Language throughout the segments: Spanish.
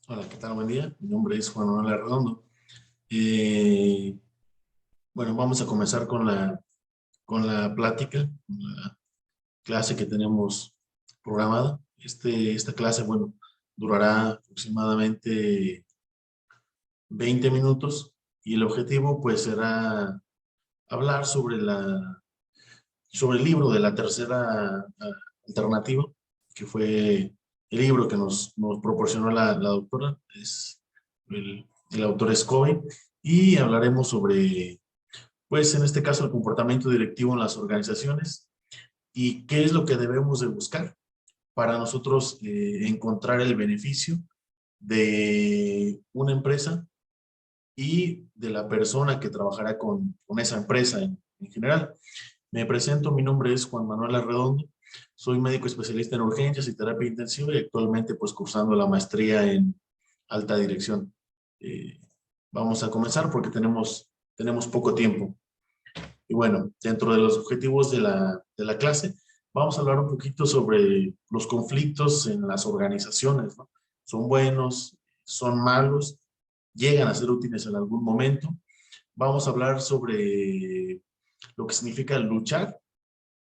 Hola, ¿qué tal? Buen día. Mi nombre es Juan Manuel Arredondo. Eh, bueno, vamos a comenzar con la plática, con la clase que tenemos programada. Esta clase, bueno, durará aproximadamente 20 minutos y el objetivo, pues, será hablar sobre el libro de la tercera alternativa, que fue el libro que nos proporcionó la doctora. El autor es Covey, y hablaremos sobre, pues en este caso, el comportamiento directivo en las organizaciones y qué es lo que debemos de buscar para nosotros encontrar el beneficio de una empresa y de la persona que trabajará con esa empresa en general. Me presento, mi nombre es Juan Manuel Arredondo, soy médico especialista en urgencias y terapia intensiva y actualmente pues cursando la maestría en alta dirección. Eh, Vamos a comenzar porque tenemos poco tiempo. Y bueno, dentro de los objetivos de la clase, vamos a hablar un poquito sobre los conflictos en las organizaciones, ¿no? ¿Son buenos? ¿Son malos? ¿Llegan a ser útiles en algún momento? Vamos a hablar sobre lo que significa luchar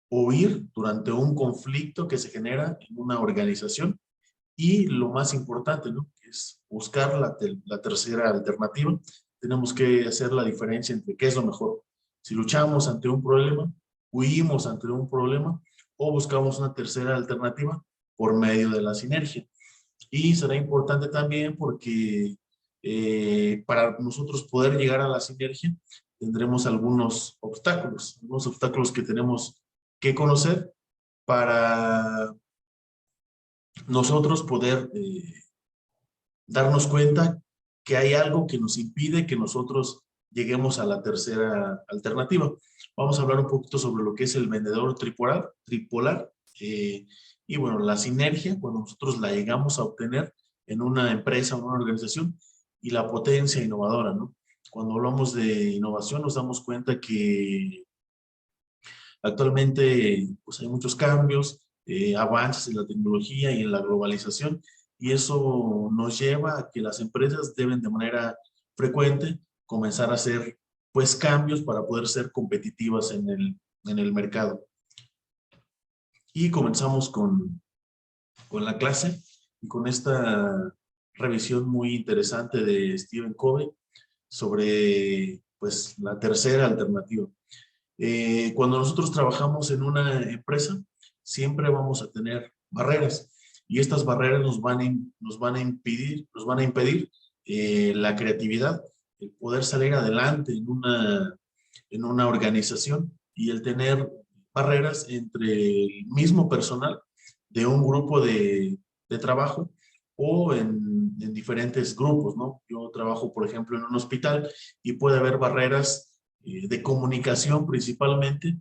o huir durante un conflicto que se genera en una organización, y lo más importante, ¿no? Que es buscar la tercera alternativa. Tenemos que hacer la diferencia entre qué es lo mejor. Si luchamos ante un problema, huimos ante un problema, o buscamos una tercera alternativa por medio de la sinergia. Y será importante también porque para nosotros poder llegar a la sinergia tendremos algunos obstáculos que tenemos que conocer para nosotros poder darnos cuenta que hay algo que nos impide que nosotros lleguemos a la tercera alternativa. Vamos a hablar un poquito sobre lo que es el vendedor tripolar, y bueno, la sinergia, cuando nosotros la llegamos a obtener en una empresa o una organización, y la potencia innovadora, ¿no? Cuando hablamos de innovación nos damos cuenta que actualmente pues hay muchos cambios, avances en la tecnología y en la globalización, y eso nos lleva a que las empresas deben de manera frecuente comenzar a hacer pues cambios para poder ser competitivas en el mercado. Y comenzamos con la clase y con esta revisión muy interesante de Stephen Covey sobre pues la tercera alternativa. Cuando nosotros trabajamos en una empresa, siempre vamos a tener barreras, y estas barreras nos van a impedir la creatividad, el poder salir adelante en una organización, y el tener barreras entre el mismo personal de un grupo de trabajo o en diferentes grupos, ¿no? Yo trabajo, por ejemplo, en un hospital, y puede haber barreras de comunicación principalmente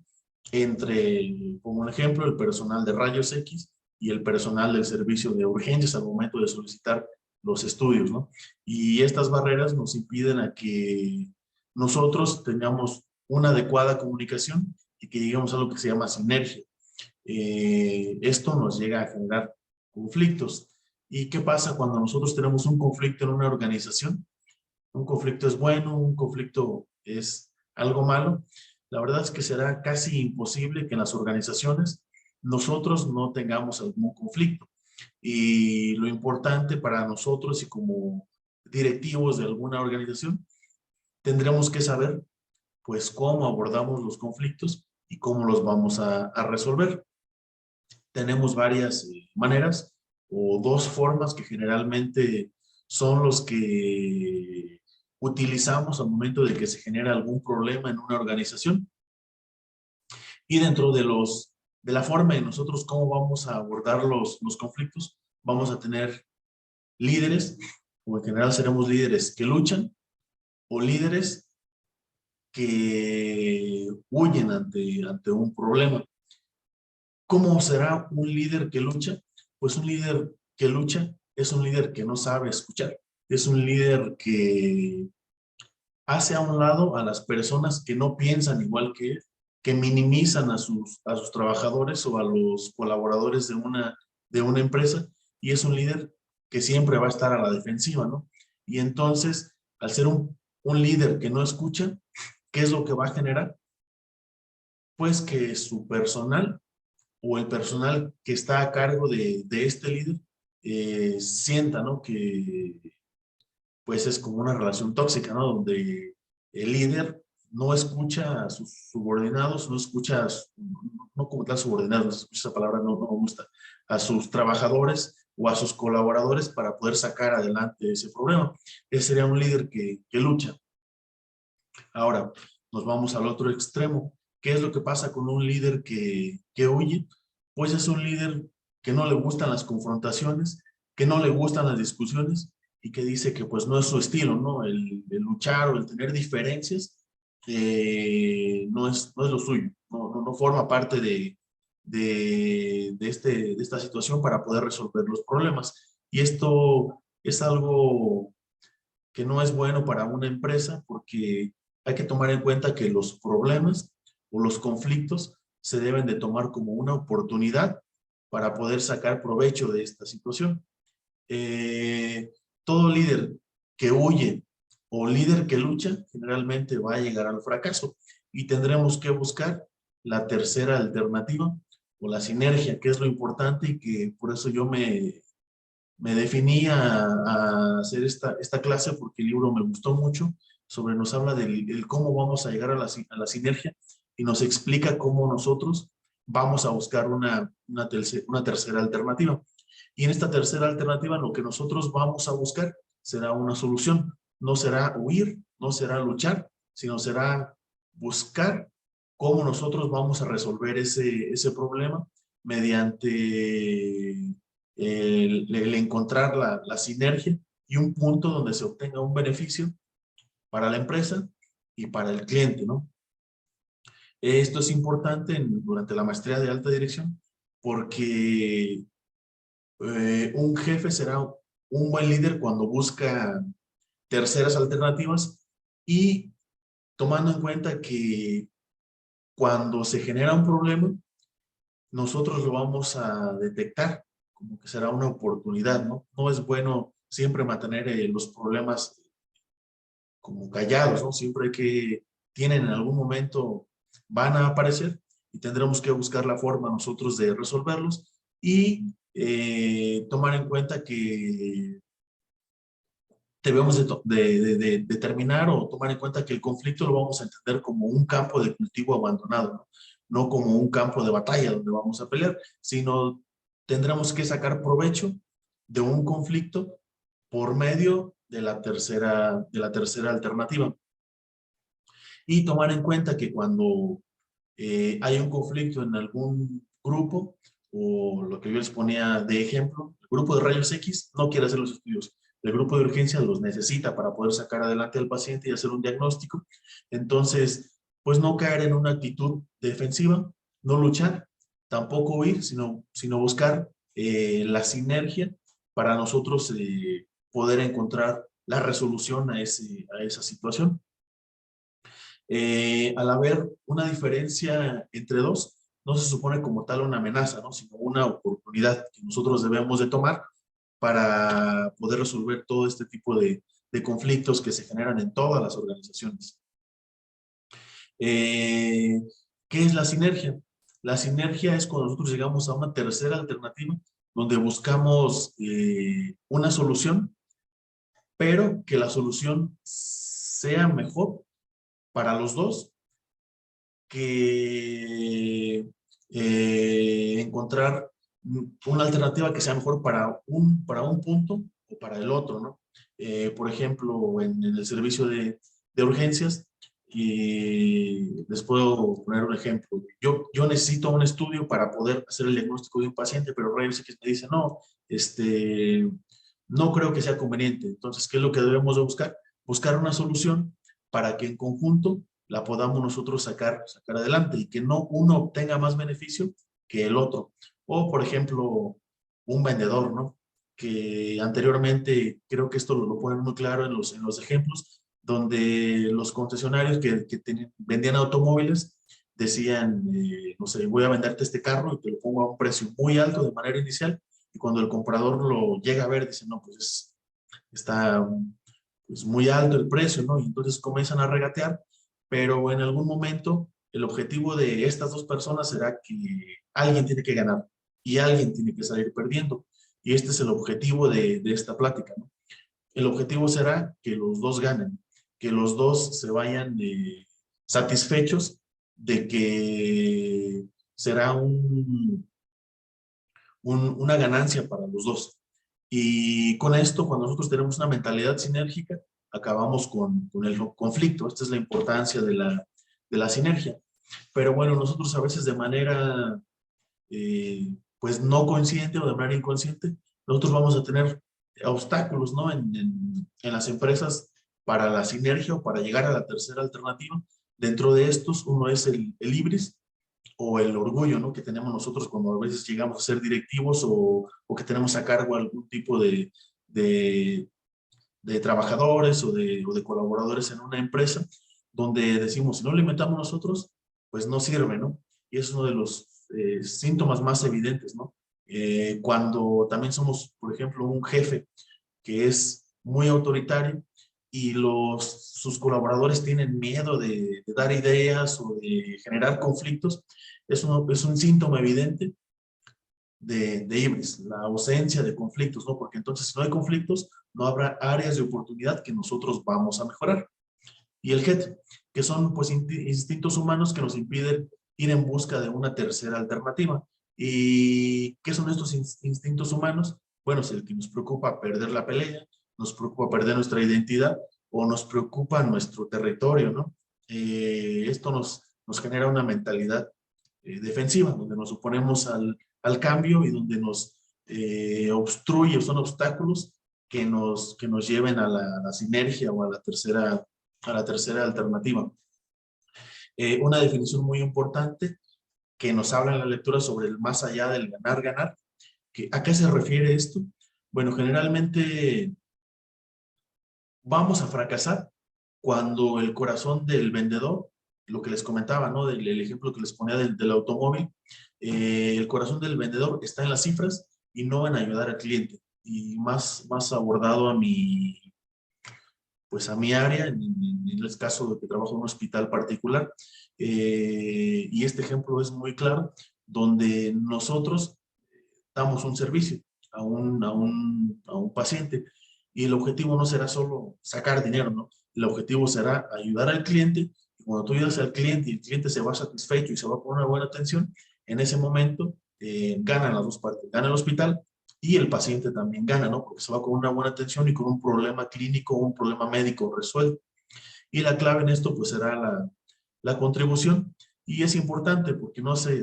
entre, como un ejemplo, el personal de rayos X y el personal del servicio de urgencias al momento de solicitar los estudios, ¿no? Y estas barreras nos impiden a que nosotros tengamos una adecuada comunicación y que lleguemos a lo que se llama sinergia. Esto nos llega a generar conflictos. ¿Y qué pasa cuando nosotros tenemos un conflicto en una organización? Un conflicto es bueno, un conflicto es algo malo. La verdad es que será casi imposible que en las organizaciones nosotros no tengamos algún conflicto. Y lo importante para nosotros y como directivos de alguna organización, tendremos que saber pues cómo abordamos los conflictos y cómo los vamos a resolver. Tenemos varias maneras o dos formas que generalmente son los que utilizamos al momento de que se genera algún problema en una organización. Y dentro de la forma de nosotros cómo vamos a abordar los conflictos, vamos a tener líderes, o en general seremos líderes que luchan, o líderes que huyen ante un problema. ¿Cómo será un líder que lucha? Pues un líder que lucha es un líder que no sabe escuchar. Es un líder que hace a un lado a las personas que no piensan igual que él, que minimizan a sus trabajadores o a los colaboradores de una empresa, y es un líder que siempre va a estar a la defensiva, ¿no? Y entonces, al ser un líder que no escucha, ¿qué es lo que va a generar? Pues que su personal o el personal que está a cargo de este líder sienta, ¿no? Que pues es como una relación tóxica, ¿no? Donde el líder no escucha a sus subordinados, no escucha, no como tal subordinados, no escucha esa palabra, no me gusta, a sus trabajadores o a sus colaboradores para poder sacar adelante ese problema. Ese sería un líder que lucha. Ahora, nos vamos al otro extremo. ¿Qué es lo que pasa con un líder que huye? Pues es un líder que no le gustan las confrontaciones, que no le gustan las discusiones y que dice que pues no es su estilo, ¿no? El luchar o el tener diferencias no es lo suyo, no forma parte de esta situación para poder resolver los problemas. Y esto es algo que no es bueno para una empresa porque hay que tomar en cuenta que los problemas o los conflictos se deben de tomar como una oportunidad para poder sacar provecho de esta situación. Todo líder que huye o líder que lucha generalmente va a llegar al fracaso y tendremos que buscar la tercera alternativa o la sinergia, que es lo importante y que por eso yo me definí a hacer esta clase porque el libro me gustó mucho, nos habla del cómo vamos a llegar a la sinergia y nos explica cómo nosotros vamos a buscar una tercera alternativa. Y en esta tercera alternativa lo que nosotros vamos a buscar será una solución. No será huir, no será luchar, sino será buscar cómo nosotros vamos a resolver ese problema mediante el encontrar la sinergia y un punto donde se obtenga un beneficio para la empresa y para el cliente, ¿no? Esto es importante durante la maestría de alta dirección porque un jefe será un buen líder cuando busca terceras alternativas y tomando en cuenta que cuando se genera un problema, nosotros lo vamos a detectar como que será una oportunidad, ¿no? No es bueno siempre mantener los problemas como callados, ¿no? Siempre que tienen en algún momento van a aparecer y tendremos que buscar la forma nosotros de resolverlos y tomar en cuenta que debemos de determinar o tomar en cuenta que el conflicto lo vamos a entender como un campo de cultivo abandonado, ¿no? No como un campo de batalla donde vamos a pelear, sino tendremos que sacar provecho de un conflicto por medio de la tercera alternativa. Y tomar en cuenta que cuando hay un conflicto en algún grupo, o lo que yo les ponía de ejemplo, el grupo de rayos X no quiere hacer los estudios. El grupo de urgencia los necesita para poder sacar adelante al paciente y hacer un diagnóstico. Entonces, pues no caer en una actitud defensiva, no luchar, tampoco huir, sino buscar la sinergia para nosotros poder encontrar la resolución a esa situación. Al haber una diferencia entre dos, no se supone como tal una amenaza, ¿no? Sino una oportunidad que nosotros debemos de tomar para poder resolver todo este tipo de conflictos que se generan en todas las organizaciones. ¿Qué es la sinergia? La sinergia es cuando nosotros llegamos a una tercera alternativa donde buscamos una solución, pero que la solución sea mejor para los dos que encontrar una alternativa que sea mejor para un punto o para el otro, ¿no? Por ejemplo, en el servicio de urgencias, y les puedo poner un ejemplo. Yo necesito un estudio para poder hacer el diagnóstico de un paciente, pero rayos X me dice, no, no creo que sea conveniente. Entonces, ¿qué es lo que debemos de buscar? Buscar una solución para que en conjunto la podamos nosotros sacar adelante y que no uno obtenga más beneficio que el otro. O, por ejemplo, un vendedor, ¿no? Que anteriormente, creo que esto lo ponen muy claro en los ejemplos, donde los concesionarios que vendían automóviles decían, no sé, voy a venderte este carro y te lo pongo a un precio muy alto de manera inicial y cuando el comprador lo llega a ver, dice, no, pues está pues, muy alto el precio, ¿no? Y entonces comienzan a regatear, pero en algún momento el objetivo de estas dos personas será que alguien tiene que ganar y alguien tiene que salir perdiendo. Y este es el objetivo de esta plática, ¿no? El objetivo será que los dos ganen, que los dos se vayan satisfechos de que será una ganancia para los dos. Y con esto, cuando nosotros tenemos una mentalidad sinérgica, acabamos con el conflicto. Esta es la importancia de la sinergia. Pero bueno, nosotros a veces de manera, pues no consciente o de manera inconsciente, nosotros vamos a tener obstáculos, ¿no? En las empresas para la sinergia o para llegar a la tercera alternativa. Dentro de estos, uno es el ibris, o el orgullo, ¿no? Que tenemos nosotros cuando a veces llegamos a ser directivos o que tenemos a cargo algún tipo de, de trabajadores o de colaboradores en una empresa, donde decimos, si no lo inventamos nosotros, pues no sirve, ¿no? Y es uno de los síntomas más evidentes, ¿no? Cuando también somos, por ejemplo, un jefe que es muy autoritario y sus colaboradores tienen miedo de dar ideas o de generar conflictos, es un síntoma evidente de IBRIS, la ausencia de conflictos, ¿no? Porque entonces si no hay conflictos, no habrá áreas de oportunidad que nosotros vamos a mejorar. Y el GET, que son pues instintos humanos que nos impiden ir en busca de una tercera alternativa. ¿Y qué son estos instintos humanos? Bueno, es el que nos preocupa perder la pelea, nos preocupa perder nuestra identidad o nos preocupa nuestro territorio, ¿no? Esto nos genera una mentalidad defensiva, donde nos oponemos al cambio y donde nos obstruye, son obstáculos que nos lleven a la sinergia o a la tercera alternativa. Una definición muy importante que nos habla en la lectura sobre el más allá del ganar, ganar. ¿A qué se refiere esto? Bueno, generalmente vamos a fracasar cuando el corazón del vendedor, lo que les comentaba, ¿no? El ejemplo que les ponía del automóvil, el corazón del vendedor está en las cifras y no en ayudar al cliente. Y más abordado pues a mi área, en el caso de que trabajo en un hospital particular, y este ejemplo es muy claro, donde nosotros damos un servicio a un paciente y el objetivo no será solo sacar dinero, ¿no? El objetivo será ayudar al cliente y cuando tú ayudas al cliente y el cliente se va satisfecho y se va por una buena atención, en ese momento ganan las dos partes, gana el hospital y el paciente también gana, ¿no? Porque se va con una buena atención y con un problema clínico o un problema médico resuelto. Y la clave en esto pues será la contribución. Y es importante porque no se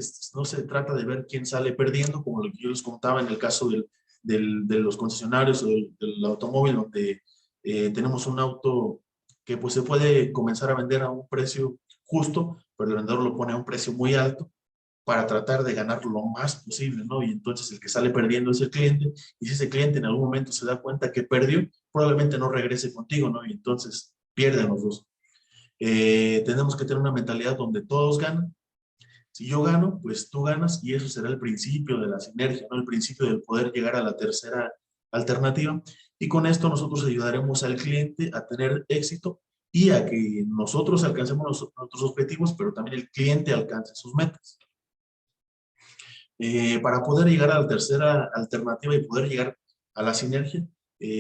trata de ver quién sale perdiendo, como lo que yo les contaba en el caso de los concesionarios o del automóvil, donde tenemos un auto que pues se puede comenzar a vender a un precio justo, pero el vendedor lo pone a un precio muy alto para tratar de ganar lo más posible, ¿no? Y entonces el que sale perdiendo es el cliente, y si ese cliente en algún momento se da cuenta que perdió, probablemente no regrese contigo, ¿no? Y entonces pierden los dos. Tenemos que tener una mentalidad donde todos ganan. Si yo gano, pues tú ganas y eso será el principio de la sinergia, ¿no? El principio del poder llegar a la tercera alternativa. Y con esto nosotros ayudaremos al cliente a tener éxito y a que nosotros alcancemos nuestros objetivos, pero también el cliente alcance sus metas. Para poder llegar a la tercera alternativa y poder llegar a la sinergia,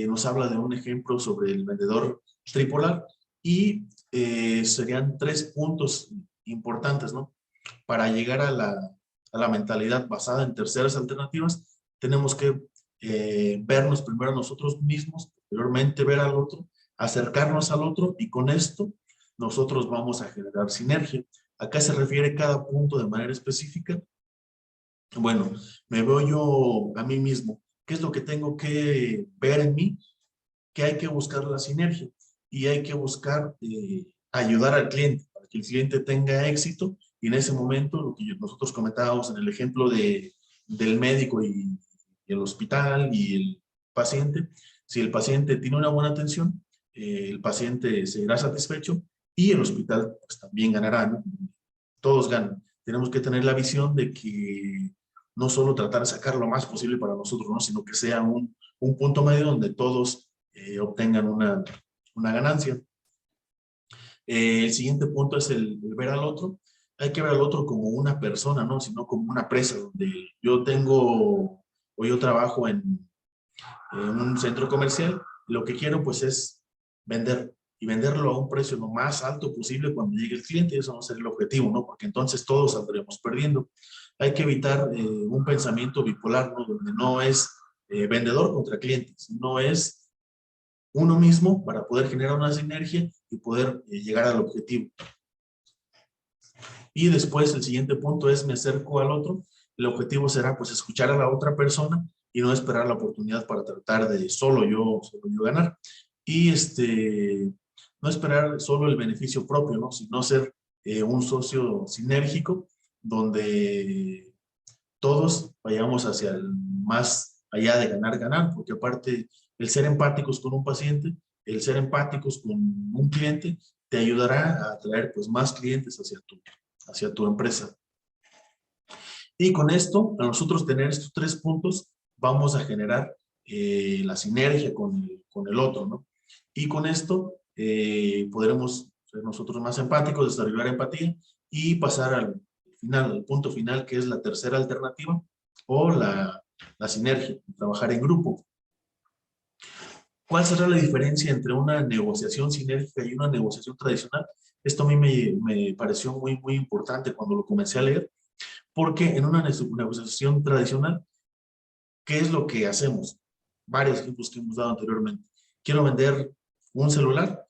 nos habla de un ejemplo sobre el vendedor tripolar y serían 3 puntos importantes, ¿no? Para llegar a la mentalidad basada en terceras alternativas, tenemos que vernos primero a nosotros mismos, posteriormente ver al otro, acercarnos al otro y con esto nosotros vamos a generar sinergia. Acá se refiere cada punto de manera específica. Bueno, me veo yo a mí mismo. ¿Qué es lo que tengo que ver en mí? Que hay que buscar la sinergia y hay que buscar ayudar al cliente para que el cliente tenga éxito y en ese momento, lo que nosotros comentábamos en el ejemplo del médico y el hospital y el paciente, si el paciente tiene una buena atención, el paciente será satisfecho y el hospital pues, también ganará, ¿no? Todos ganan. Tenemos que tener la visión de que no solo tratar de sacar lo más posible para nosotros, ¿no? Sino que sea un punto medio donde todos obtengan una ganancia. El siguiente punto es el ver al otro. Hay que ver al otro como una persona, ¿no? Sino como una presa, donde yo tengo o yo trabajo en un centro comercial. Lo que quiero pues es vender y venderlo a un precio lo más alto posible cuando llegue el cliente. Eso no es el objetivo, ¿no? Porque entonces todos saldremos perdiendo. Hay que evitar un pensamiento bipolar, ¿no? Donde no es vendedor contra clientes, no es uno mismo para poder generar una sinergia y poder llegar al objetivo. Y después el siguiente punto es me acerco al otro. El objetivo será pues escuchar a la otra persona y no esperar la oportunidad para tratar de solo yo ganar. Y no esperar solo el beneficio propio, ¿no? Sino ser un socio sinérgico donde todos vayamos hacia el más allá de ganar, ganar, porque aparte el ser empáticos con un paciente, el ser empáticos con un cliente, te ayudará a atraer pues más clientes hacia tu empresa. Y con esto, a nosotros tener estos 3 puntos, vamos a generar la sinergia con el otro, ¿no? Y con esto podremos ser nosotros más empáticos, desarrollar empatía y pasar al final, al punto final, que es la tercera alternativa o la sinergia, trabajar en grupo. ¿Cuál será la diferencia entre una negociación sinérgica y una negociación tradicional? Esto a mí me pareció muy, muy importante cuando lo comencé a leer, porque en una negociación tradicional, ¿qué es lo que hacemos? Varios ejemplos que hemos dado anteriormente. Quiero vender un celular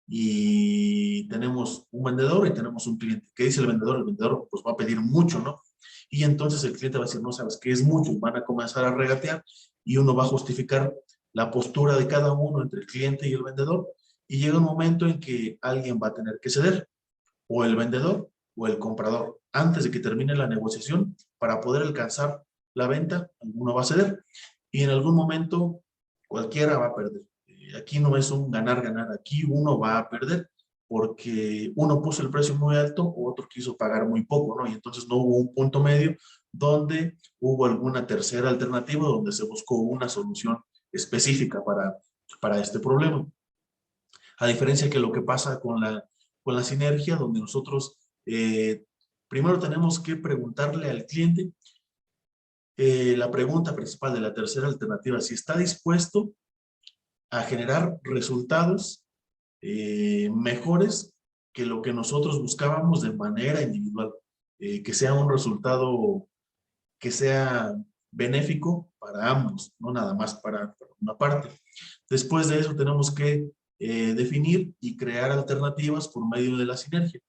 y tenemos un vendedor y tenemos un cliente. ¿Qué dice el vendedor? El vendedor pues va a pedir mucho, ¿no? Y entonces el cliente va a decir, no sabes qué es mucho, van a comenzar a regatear y uno va a justificar la postura de cada uno entre el cliente y el vendedor y llega un momento en que alguien va a tener que ceder, o el vendedor o el comprador, antes de que termine la negociación para poder alcanzar la venta, alguno va a ceder y en algún momento cualquiera va a perder. Aquí no es un ganar-ganar, aquí uno va a perder porque uno puso el precio muy alto o otro quiso pagar muy poco, ¿no? Y entonces no hubo un punto medio donde hubo alguna tercera alternativa donde se buscó una solución específica para este problema. A diferencia que lo que pasa con la sinergia, donde nosotros primero tenemos que preguntarle al cliente la pregunta principal de la tercera alternativa, si está dispuesto a generar resultados mejores que lo que nosotros buscábamos de manera individual, que sea un resultado que sea benéfico para ambos, no nada más para una parte. Después de eso tenemos que definir y crear alternativas por medio de la sinergia.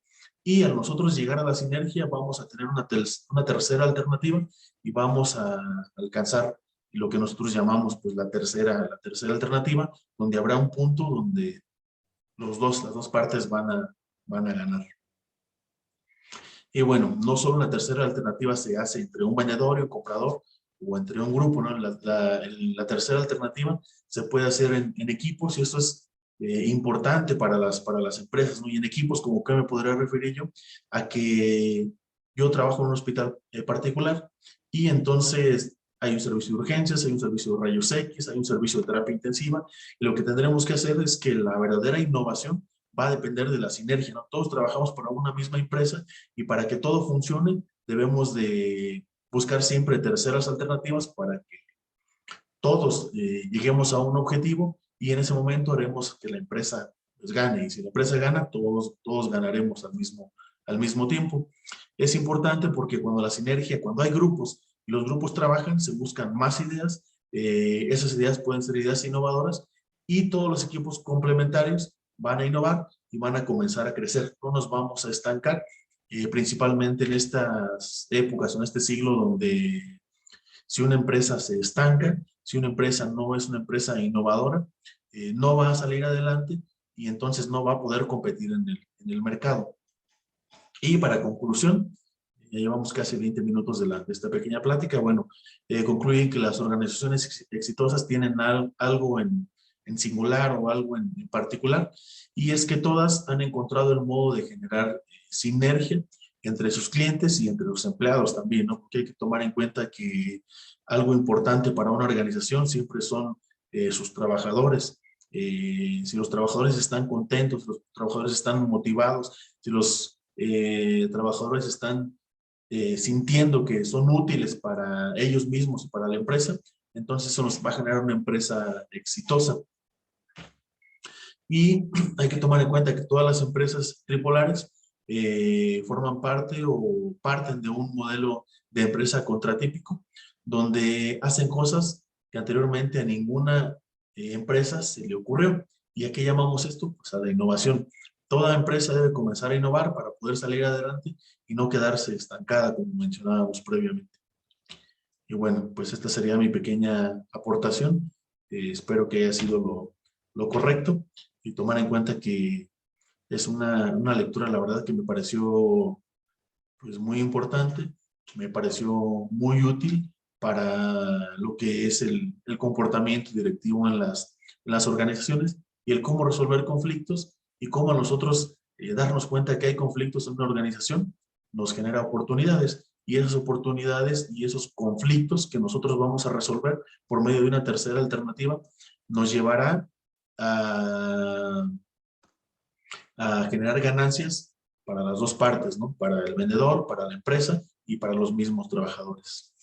Y al nosotros llegar a la sinergia vamos a tener una tercera alternativa y vamos a alcanzar lo que nosotros llamamos pues la tercera alternativa, donde habrá un punto donde las dos partes van a ganar. Y bueno, no solo la tercera alternativa se hace entre un vendedor y un comprador o entre un grupo, ¿no? La tercera alternativa se puede hacer en equipos y esto es importante para las empresas, ¿no? Y en equipos, como que me podría referir yo, a que yo trabajo en un hospital particular y entonces hay un servicio de urgencias, hay un servicio de rayos X, hay un servicio de terapia intensiva y lo que tendremos que hacer es que la verdadera innovación va a depender de la sinergia, ¿no? Todos trabajamos para una misma empresa y para que todo funcione debemos de buscar siempre terceras alternativas para que todos lleguemos a un objetivo y en ese momento haremos que la empresa pues, gane. Y si la empresa gana, todos ganaremos al mismo tiempo. Es importante porque cuando la sinergia, cuando hay grupos y los grupos trabajan, se buscan más ideas. Esas ideas pueden ser ideas innovadoras y todos los equipos complementarios van a innovar y van a comenzar a crecer. No nos vamos a estancar, principalmente en estas épocas, en este siglo donde si una empresa se estanca, si una empresa no es una empresa innovadora, no va a salir adelante y entonces no va a poder competir en el mercado. Y para conclusión, ya llevamos casi 20 minutos de esta pequeña plática, bueno, concluyen que las organizaciones exitosas tienen algo en singular o algo en particular, y es que todas han encontrado el modo de generar sinergia entre sus clientes y entre los empleados también, ¿no? Porque hay que tomar en cuenta que algo importante para una organización siempre son sus trabajadores. Si los trabajadores están contentos, si los trabajadores están motivados, si los trabajadores están sintiendo que son útiles para ellos mismos y para la empresa, entonces eso nos va a generar una empresa exitosa. Y hay que tomar en cuenta que todas las empresas tripolares forman parte o parten de un modelo de empresa contratípico, donde hacen cosas que anteriormente a ninguna empresa se le ocurrió. ¿Y a qué llamamos esto? Pues a la innovación. Toda empresa debe comenzar a innovar para poder salir adelante y no quedarse estancada, como mencionábamos previamente. Y bueno, pues esta sería mi pequeña aportación. Espero que haya sido lo correcto y tomar en cuenta que es una lectura, la verdad, que me pareció pues muy importante, me pareció muy útil para lo que es el comportamiento directivo en las organizaciones y el cómo resolver conflictos y cómo a nosotros darnos cuenta que hay conflictos en una organización nos genera oportunidades y esas oportunidades y esos conflictos que nosotros vamos a resolver por medio de una tercera alternativa nos llevará a generar ganancias para las dos partes, ¿no? Para el vendedor, para la empresa y para los mismos trabajadores.